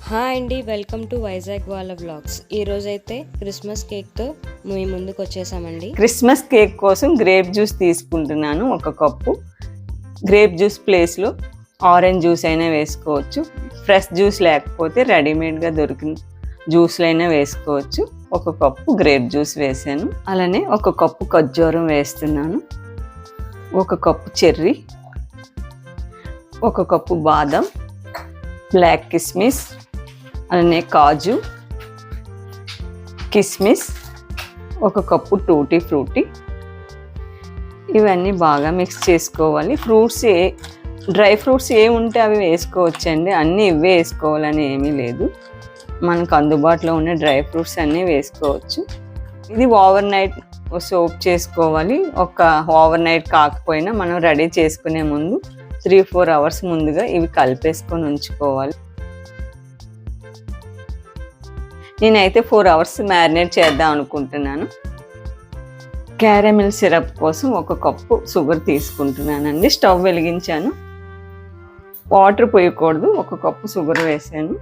Hi అండి, welcome to Vizag వాళ్ళ vlogs. ఈరోజైతే క్రిస్మస్ కేక్తో మీ ముందుకు వచ్చేసామండి. క్రిస్మస్ కేక్ కోసం గ్రేప్ జ్యూస్ తీసుకుంటున్నాను. ఒక కప్పు గ్రేప్ జ్యూస్ ప్లేస్లో ఆరెంజ్ జ్యూస్ అయినా వేసుకోవచ్చు. ఫ్రెష్ జ్యూస్ లేకపోతే రెడీమేడ్గా దొరికిన జ్యూస్లు అయినా వేసుకోవచ్చు. ఒక కప్పు గ్రేప్ జ్యూస్ వేసాను. అలానే ఒక కప్పు ఖర్జూరం వేస్తున్నాను. ఒక కప్పు చెర్రీ, ఒక కప్పు బాదం, బ్లాక్ కిస్మిస్, అలానే కాజు, కిస్మిస్, ఒక కప్పు టూటీ ఫ్రూటీ. ఇవన్నీ బాగా మిక్స్ చేసుకోవాలి. డ్రై ఫ్రూట్స్ ఏ ఉంటే అవి వేసుకోవచ్చండి. అన్నీ ఇవే వేసుకోవాలని ఏమీ లేదు. మనకు అందుబాటులో ఉన్న డ్రై ఫ్రూట్స్ అన్నీ వేసుకోవచ్చు. ఇది ఓవర్ నైట్ సోక్ చేసుకోవాలి. ఓవర్ నైట్ కాకపోయినా మనం రెడీ చేసుకునే ముందు 3-4 అవర్స్ ముందుగా ఇవి కలిపేసుకొని ఉంచుకోవాలి. నేనైతే 4 అవర్స్ మ్యారినేట్ చేద్దాం అనుకుంటున్నాను. క్యారమిల్ సిరప్ కోసం ఒక కప్పు షుగర్ తీసుకుంటున్నానండి. స్టవ్ వెలిగించాను. వాటర్ పోయకూడదు. ఒక కప్పు షుగర్ వేసాను.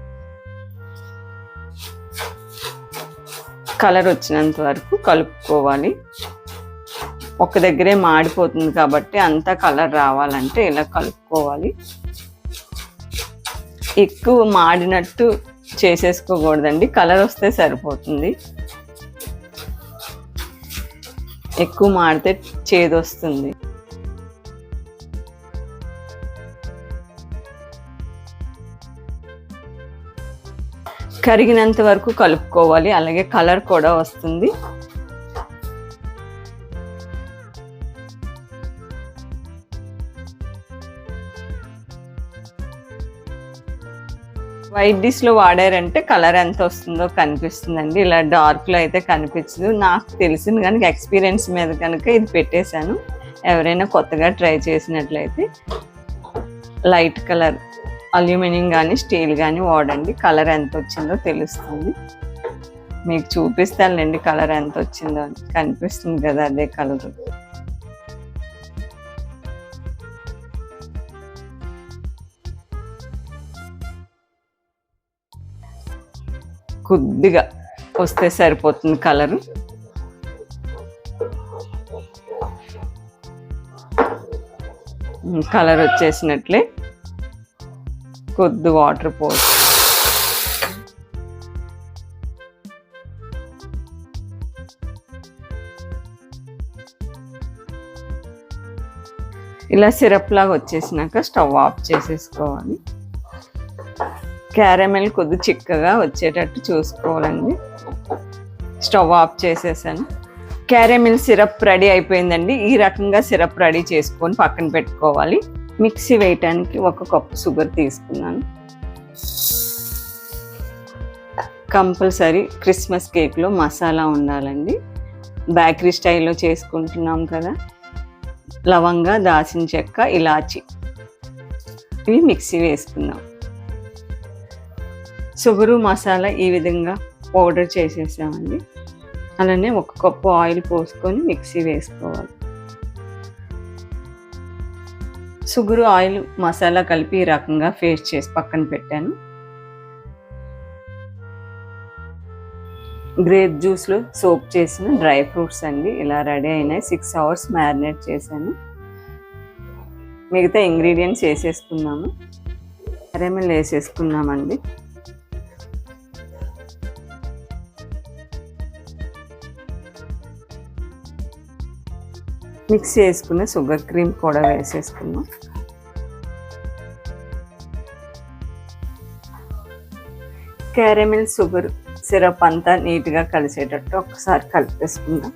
కలర్ వచ్చినంత వరకు కలుపుకోవాలి. ఒక దగ్గరే మాడిపోతుంది కాబట్టి అంతా కలర్ రావాలంటే ఇలా కలుపుకోవాలి. ఎక్కువ మాడినట్టు చేసేసుకోకూడదండి. కలర్ వస్తే సరిపోతుంది. ఎక్కువ మాడితే చేదు వస్తుంది. కరిగినంత వరకు కలుపుకోవాలి. అలాగే కలర్ కూడా వస్తుంది. వైట్ డిష్లో వాడారంటే కలర్ ఎంత వస్తుందో కనిపిస్తుందండి. ఇలా డార్క్లో అయితే కనిపించదు. నాకు తెలిసింది కనుక ఎక్స్పీరియన్స్ మీద కనుక ఇది పెట్టేశాను. ఎవరైనా కొత్తగా ట్రై చేసినట్లయితే లైట్ కలర్ అల్యూమినియం కానీ స్టీల్ కానీ వాడండి. కలర్ ఎంత వచ్చిందో తెలుస్తుంది. మీకు చూపిస్తానులేండి కలర్ ఎంత వచ్చిందో. కనిపిస్తుంది కదా, అదే కలర్. కొద్దిగా వస్తే సరిపోతుంది కలరు. కలర్ వచ్చేసినట్లే కొద్ది వాటర్ పోసి ఇలా సిరప్ లాగా వచ్చేసినాక స్టవ్ ఆఫ్ చేసేసుకోవాలి. క్యారమెల్ కొద్ది చిక్కగా వచ్చేటట్టు చూసుకోవాలండి. స్టవ్ ఆఫ్ చేసేసాను. క్యారమెల్ సిరప్ రెడీ అయిపోయిందండి. ఈ రకంగా సిరప్ రెడీ చేసుకొని పక్కన పెట్టుకోవాలి. మిక్సీ వేయటానికి ఒక కప్పు షుగర్ తీసుకున్నాను. కంపల్సరీ క్రిస్మస్ కేక్లో మసాలా ఉండాలండి. బేకరీ స్టైల్లో చేసుకుంటున్నాం కదా. లవంగా, దాల్చిన చెక్క, ఇలాచి ఇవి మిక్సీ వేసుకుందాం. షుగరు, మసాలా ఈ విధంగా పౌడర్ చేసేసామండి. అలానే ఒక కప్పు ఆయిల్ పోసుకొని మిక్సీ వేసుకోవాలి. షుగరు, ఆయిల్, మసాలా కలిపి ఈ రకంగా పేస్ట్ చేసి పక్కన పెట్టాను. గ్రేప్ జ్యూస్లో సోక్ చేసిన డ్రై ఫ్రూట్స్ అండి ఇలా రెడీ అయినాయి. 6 అవర్స్ మ్యారినేట్ చేశాను. మిగతా ఇంగ్రీడియంట్స్ వేసేసుకున్నాము. క్యారమెల్ వేసేసుకున్నామండి. మిక్స్ చేసుకున్న షుగర్ క్రీమ్ కూడా వేసేసుకున్నాం. క్యారమెల్, షుగర్, సిరప్ అంతా నీట్గా కలిసేటట్టు ఒకసారి కలిపేసుకుందాం.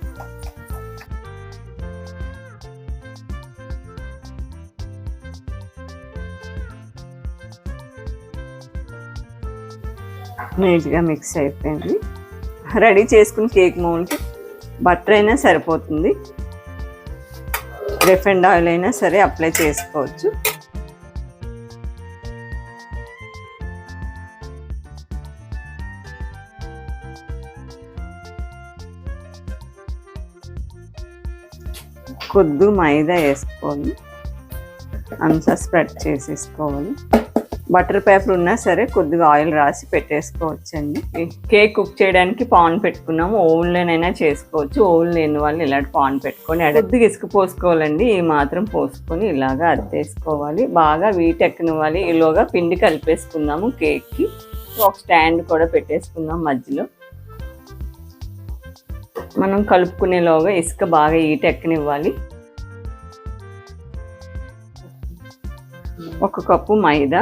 నీట్గా మిక్స్ అయిపోయింది. రెడీ చేసుకుని కేక్ మౌల్డ్కి బటర్ అయినా సరిపోతుంది. రిఫైండ్ ఆయిల్ అయినా సరే అప్లై చేసుకోవచ్చు. కొద్ది మైదా వేసుకోవాలి. అంతా స్ప్రెడ్ చేసేసుకోవాలి. బటర్ పేపర్ ఉన్నా సరే కొద్దిగా ఆయిల్ రాసి పెట్టేసుకోవచ్చండి. కేక్ కుక్ చేయడానికి పాన్ పెట్టుకున్నాము. ఓవెన్లోనైనా చేసుకోవచ్చు. ఓవెన్ లేని వాళ్ళు ఇలాంటి పాన్ పెట్టుకొని కొద్దిగా ఇసుక పోసుకోవాలండి. ఈ మాత్రం పోసుకొని ఇలాగా అద్దేసుకోవాలి. బాగా వీటెక్కనివ్వాలి. ఈలోగా పిండి కలిపేసుకుందాము. కేక్కి ఒక స్టాండ్ కూడా పెట్టేసుకుందాం మధ్యలో. మనం కలుపుకునేలోగా ఇసుక బాగా ఈటెక్కనివ్వాలి. 1 cup maida,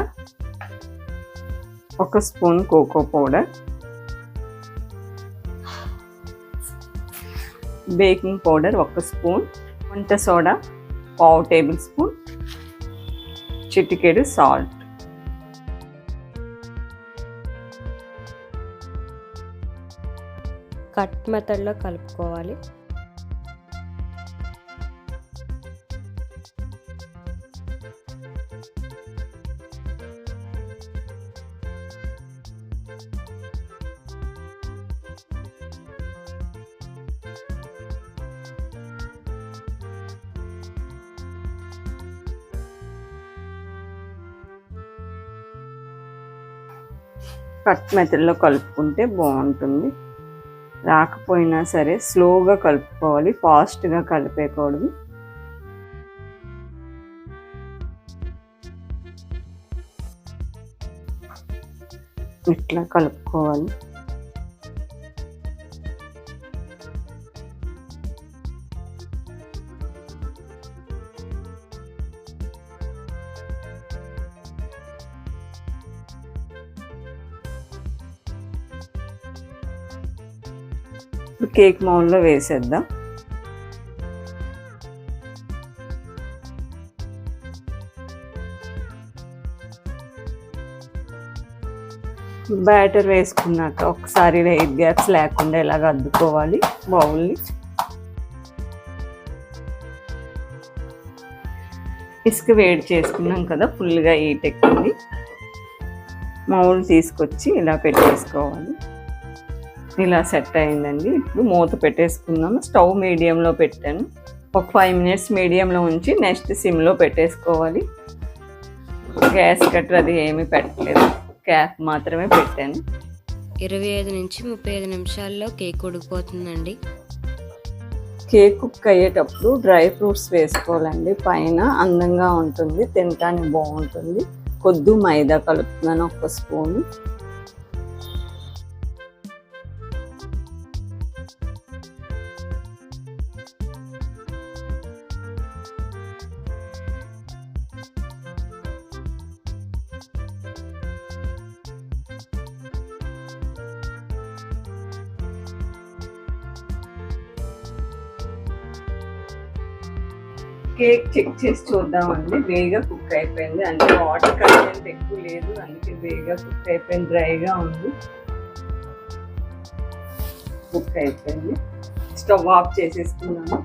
1 spoon cocoa powder, baking powder 1 spoon, వంట సోడా 1/2 టేబుల్ స్పూన్, చిటికెడు సాల్ట్. కట్ మెథడ్లో కలుపుకోవాలి. కట్ మెథడ్లో కలుపుకుంటే బాగుంటుంది. రాకపోయినా సరే స్లోగా కలుపుకోవాలి, ఫాస్ట్గా కలిపేయకూడదు. ఇట్లా కలుపుకోవాలి. కేక్ మౌల్డ్లో వేసేద్దాం. బ్యాటర్ వేసుకున్నాక ఒకసారి ఎయిర్ గ్యాప్స్ లేకుండా ఇలాగ అద్దుకోవాలి బౌల్ని. ఇసుక వేడి చేసుకున్నాం కదా, ఫుల్గా ఈటెక్కింది. మౌల్డ్ తీసుకొచ్చి ఇలా పెట్టేసుకోవాలి. ఇలా సెట్ అయిందండి. ఇప్పుడు మూత పెట్టేసుకుందాము. స్టవ్ మీడియంలో పెట్టాను. ఒక 5 మినిట్స్ మీడియంలో ఉంచి నెక్స్ట్ సిమ్లో పెట్టేసుకోవాలి. గ్యాస్ కట్టర్ అది ఏమీ పెట్టలేదు, క్యాప్ మాత్రమే పెట్టాను. 25 నుంచి 35 నిమిషాల్లో కేక్ ఉడికిపోతుందండి. కేక్ కుక్ అయ్యేటప్పుడు డ్రై ఫ్రూట్స్ వేసుకోవాలండి. పైన అందంగా ఉంటుంది, తినటానికి బాగుంటుంది. కొద్ది మైదా కలుపుతున్నాను, 1 స్పూను. కేక్ చెక్ చేసి చూద్దామండి. వేగా కుక్ అయిపోయింది, అంటే వాటర్ కంటెంట్ ఎక్కువ లేదు, అందుకే వేగా కుక్ అయిపోయింది. డ్రైగా ఉంది, కుక్ అయిపోయింది. స్టవ్ ఆఫ్ చేసేసుకున్నాను.